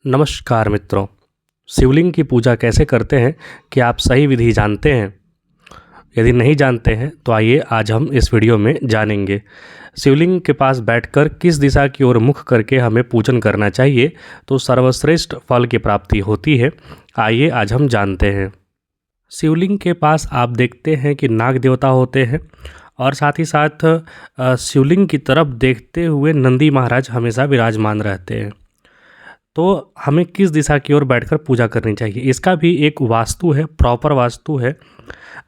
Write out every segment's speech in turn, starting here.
नमस्कार मित्रों। शिवलिंग की पूजा कैसे करते हैं, क्या आप सही विधि जानते हैं? यदि नहीं जानते हैं तो आइए आज हम इस वीडियो में जानेंगे। शिवलिंग के पास बैठकर किस दिशा की ओर मुख करके हमें पूजन करना चाहिए तो सर्वश्रेष्ठ फल की प्राप्ति होती है। आइए आज हम जानते हैं। शिवलिंग के पास आप देखते हैं कि नाग देवता होते हैं और साथ ही साथ शिवलिंग की तरफ देखते हुए नंदी महाराज हमेशा विराजमान रहते हैं। तो हमें किस दिशा की ओर बैठकर पूजा करनी चाहिए, इसका भी एक वास्तु है, प्रॉपर वास्तु है।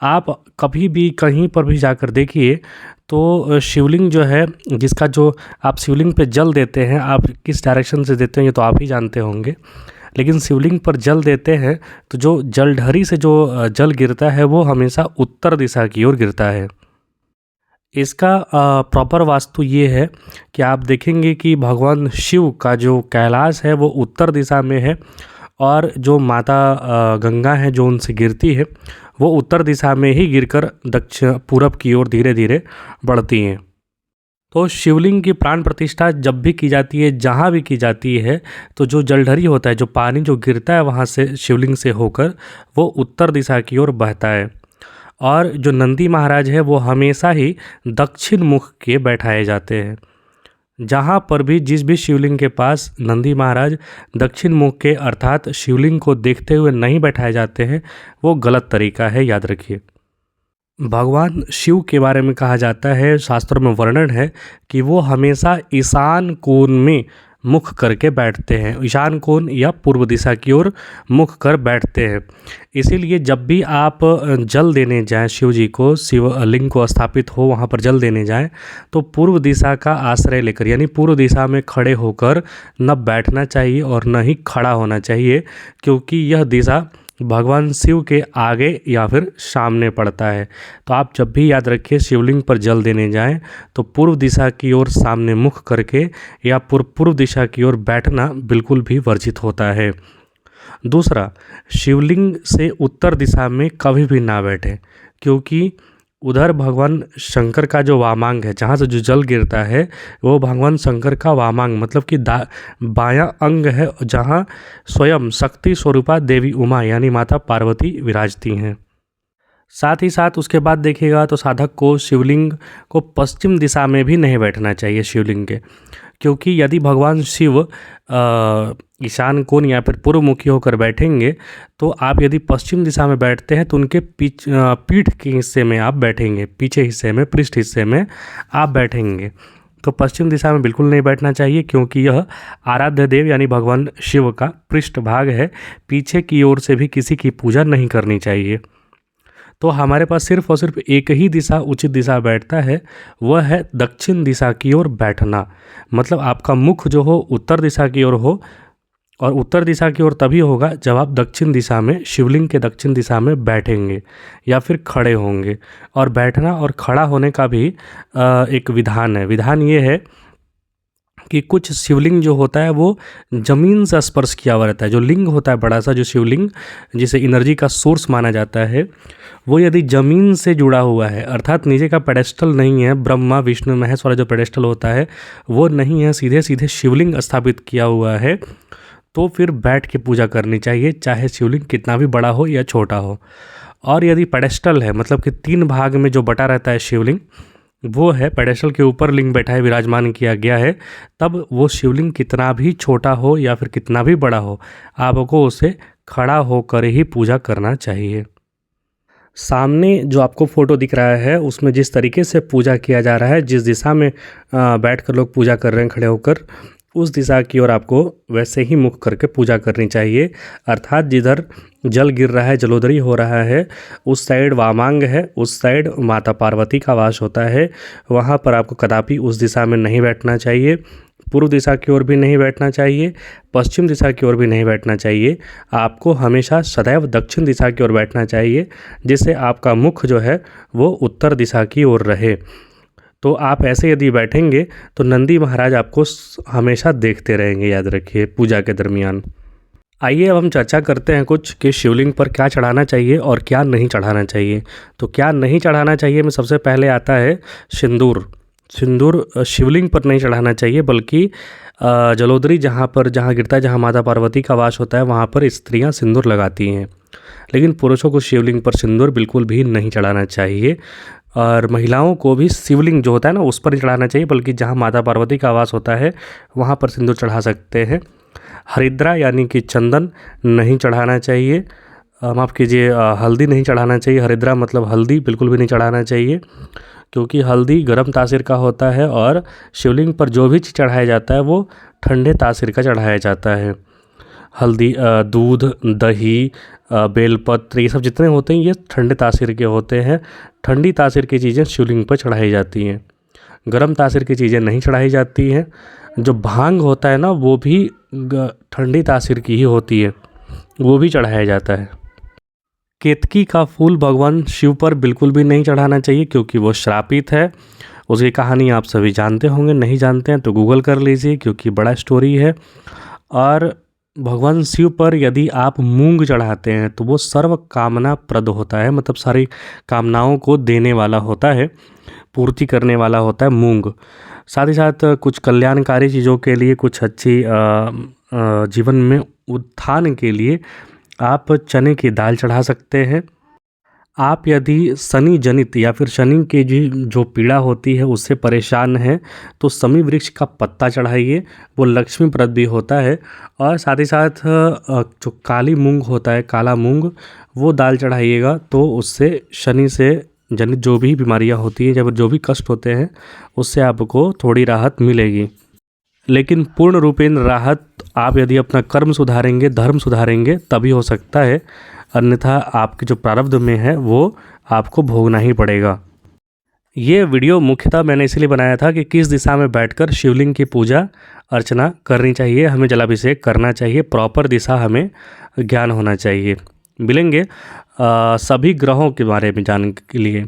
आप कभी भी कहीं पर भी जाकर देखिए तो शिवलिंग जो है, जिसका जो आप शिवलिंग पे जल देते हैं, आप किस डायरेक्शन से देते हैं ये तो आप ही जानते होंगे। लेकिन शिवलिंग पर जल देते हैं तो जो जलढरी से जो जल गिरता है वो हमेशा उत्तर दिशा की ओर गिरता है। इसका प्रॉपर वास्तु ये है कि आप देखेंगे कि भगवान शिव का जो कैलाश है वो उत्तर दिशा में है और जो माता गंगा है जो उनसे गिरती है वो उत्तर दिशा में ही गिरकर दक्षिण पूरब की ओर धीरे धीरे बढ़ती हैं। तो शिवलिंग की प्राण प्रतिष्ठा जब भी की जाती है, जहाँ भी की जाती है, तो जो जलढरी होता है, जो पानी जो गिरता है वहाँ से शिवलिंग से होकर वो उत्तर दिशा की ओर बहता है। और जो नंदी महाराज है वो हमेशा ही दक्षिण मुख के बैठाए जाते हैं। जहाँ पर भी जिस भी शिवलिंग के पास नंदी महाराज दक्षिण मुख के अर्थात शिवलिंग को देखते हुए नहीं बैठाए जाते हैं वो गलत तरीका है, याद रखिए। भगवान शिव के बारे में कहा जाता है, शास्त्रों में वर्णन है कि वो हमेशा ईशान कोण में मुख करके बैठते हैं, ईशान कोण या पूर्व दिशा की ओर मुख कर बैठते हैं। इसीलिए जब भी आप जल देने जाएं शिव जी को, शिवलिंग को स्थापित हो वहाँ पर जल देने जाएं तो पूर्व दिशा का आश्रय लेकर, यानी पूर्व दिशा में खड़े होकर न बैठना चाहिए और न ही खड़ा होना चाहिए, क्योंकि यह दिशा भगवान शिव के आगे या फिर सामने पड़ता है। तो आप जब भी याद रखिए शिवलिंग पर जल देने जाएं तो पूर्व दिशा की ओर सामने मुख करके या पूर्व दिशा की ओर बैठना बिल्कुल भी वर्जित होता है। दूसरा, शिवलिंग से उत्तर दिशा में कभी भी ना बैठे, क्योंकि उधर भगवान शंकर का जो वामांग है, जहाँ से जो जल गिरता है वो भगवान शंकर का वामांग मतलब कि बायां अंग है, जहाँ स्वयं शक्ति स्वरूपा देवी उमा यानी माता पार्वती विराजती हैं। साथ ही साथ उसके बाद देखिएगा तो साधक को शिवलिंग को पश्चिम दिशा में भी नहीं बैठना चाहिए शिवलिंग के, क्योंकि यदि भगवान शिव ईशान कोण या फिर पूर्वमुखी होकर बैठेंगे तो आप यदि पश्चिम दिशा में बैठते हैं तो उनके पीठ के हिस्से में आप बैठेंगे, पीछे हिस्से में, पृष्ठ हिस्से में आप बैठेंगे। तो पश्चिम दिशा में बिल्कुल नहीं बैठना चाहिए, क्योंकि यह आराध्य देव यानी भगवान शिव का पृष्ठ भाग है। पीछे की ओर से भी किसी की पूजा नहीं करनी चाहिए। तो हमारे पास सिर्फ और सिर्फ एक ही दिशा उचित दिशा बैठता है, वह है दक्षिण दिशा की ओर बैठना। मतलब आपका मुख जो हो उत्तर दिशा की ओर हो, और उत्तर दिशा की ओर तभी होगा जब आप दक्षिण दिशा में, शिवलिंग के दक्षिण दिशा में बैठेंगे या फिर खड़े होंगे। और बैठना और खड़ा होने का भी एक विधान है। विधान ये है कि कुछ शिवलिंग जो होता है वो ज़मीन से स्पर्श किया हुआ रहता है। जो लिंग होता है बड़ा सा, जो शिवलिंग जिसे एनर्जी का सोर्स माना जाता है, वो यदि ज़मीन से जुड़ा हुआ है, अर्थात नीचे का पेडेस्टल नहीं है, ब्रह्मा विष्णु महेश वाला जो पेडेस्टल होता है वो नहीं है, सीधे सीधे शिवलिंग स्थापित किया हुआ है, तो फिर बैठ के पूजा करनी चाहिए, चाहे शिवलिंग कितना भी बड़ा हो या छोटा हो। और यदि पेडेस्टल है, मतलब कि 3 भाग में जो बटा रहता है शिवलिंग, वो है पेडेस्टल के ऊपर लिंग बैठा है, विराजमान किया गया है, तब वो शिवलिंग कितना भी छोटा हो या फिर कितना भी बड़ा हो, आपको उसे खड़ा होकर ही पूजा करना चाहिए। सामने जो आपको फ़ोटो दिख रहा है उसमें जिस तरीके से पूजा किया जा रहा है, जिस दिशा में बैठकर लोग पूजा कर रहे हैं खड़े होकर, उस दिशा की ओर आपको वैसे ही मुख करके पूजा करनी चाहिए। अर्थात जिधर जल गिर रहा है, जलोदरी हो रहा है, उस साइड वामांग है, उस साइड माता पार्वती का वास होता है, वहाँ पर आपको कदापि उस दिशा में नहीं बैठना चाहिए। पूर्व दिशा की ओर भी नहीं बैठना चाहिए, पश्चिम दिशा की ओर भी नहीं बैठना चाहिए। आपको हमेशा सदैव दक्षिण दिशा की ओर बैठना चाहिए, जिससे आपका मुख जो है वो उत्तर दिशा की ओर रहे। तो आप ऐसे यदि बैठेंगे तो नंदी महाराज आपको हमेशा देखते रहेंगे, याद रखिए, पूजा के दरमियान। आइए अब हम चर्चा करते हैं कुछ कि शिवलिंग पर क्या चढ़ाना चाहिए और क्या नहीं चढ़ाना चाहिए। तो क्या नहीं चढ़ाना चाहिए में सबसे पहले आता है सिंदूर। सिंदूर शिवलिंग पर नहीं चढ़ाना चाहिए, बल्कि जलोदरी जहाँ गिरता है, जहाँ माता पार्वती का वास होता है, वहाँ पर स्त्रियाँ सिंदूर लगाती हैं। लेकिन पुरुषों को शिवलिंग पर सिंदूर बिल्कुल भी नहीं चढ़ाना चाहिए। और महिलाओं को भी शिवलिंग जो होता है ना, उस पर नहीं चढ़ाना चाहिए, बल्कि जहाँ माता पार्वती का वास होता है वहाँ पर सिंदूर चढ़ा सकते हैं। हरिद्रा यानी कि चंदन नहीं चढ़ाना चाहिए, माफ़ कीजिए, हल्दी नहीं चढ़ाना चाहिए। हरिद्रा मतलब हल्दी बिल्कुल भी नहीं चढ़ाना चाहिए, क्योंकि हल्दी गर्म तासीर का होता है और शिवलिंग पर जो भी चीज़ चढ़ाया जाता है वो ठंडे तासीर का चढ़ाया जाता है। हल्दी, दूध, दही, बेलपत्र, ये सब जितने होते हैं ये ठंडे तासीर के होते हैं। ठंडी तासीर की चीज़ें शिवलिंग पर चढ़ाई जाती हैं, गर्म तासीर की चीज़ें नहीं चढ़ाई जाती हैं। जो भांग होता है ना, वो भी ठंडी तासीर की ही होती है, वो भी चढ़ाया जाता है। केतकी का फूल भगवान शिव पर बिल्कुल भी नहीं चढ़ाना चाहिए, क्योंकि वो श्रापित है। उसकी कहानी आप सभी जानते होंगे, नहीं जानते हैं तो गूगल कर लीजिए, क्योंकि बड़ा स्टोरी है। और भगवान शिव पर यदि आप मूंग चढ़ाते हैं तो वो सर्व कामना प्रद होता है, मतलब सारी कामनाओं को देने वाला होता है, पूर्ति करने वाला होता है मूंग। साथ ही साथ कुछ कल्याणकारी चीज़ों के लिए, कुछ अच्छी जीवन में उत्थान के लिए आप चने की दाल चढ़ा सकते हैं। आप यदि शनि जनित या फिर शनि की जो पीड़ा होती है उससे परेशान हैं तो शमी वृक्ष का पत्ता चढ़ाइए, वो लक्ष्मीप्रद भी होता है। और साथ ही साथ जो काली मूंग होता है, काला मूंग, वो दाल चढ़ाइएगा, तो उससे शनि से जनित जो भी बीमारियां होती हैं या फिर जो भी कष्ट होते हैं उससे आपको थोड़ी राहत मिलेगी। लेकिन पूर्ण रूपेण राहत आप यदि अपना कर्म सुधारेंगे, धर्म सुधारेंगे, तभी हो सकता है, अन्यथा आपके जो प्रारब्ध में है वो आपको भोगना ही पड़ेगा। ये वीडियो मुख्यतः मैंने इसलिए बनाया था कि किस दिशा में बैठकर शिवलिंग की पूजा अर्चना करनी चाहिए, हमें जलाभिषेक करना चाहिए, प्रॉपर दिशा हमें ज्ञान होना चाहिए। मिलेंगे सभी ग्रहों के बारे में जानने के लिए।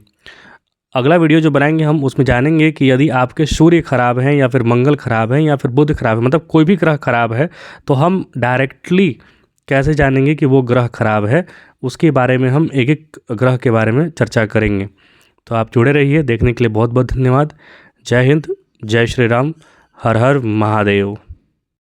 अगला वीडियो जो बनाएंगे हम उसमें जानेंगे कि यदि आपके सूर्य खराब हैं या फिर मंगल खराब हैं या फिर बुध खराब है, मतलब कोई भी ग्रह खराब है, तो हम डायरेक्टली कैसे जानेंगे कि वो ग्रह खराब है। उसके बारे में हम एक एक ग्रह के बारे में चर्चा करेंगे। तो आप जुड़े रहिए, देखने के लिए बहुत बहुत धन्यवाद। जय हिंद, जय श्री राम, हर हर महादेव।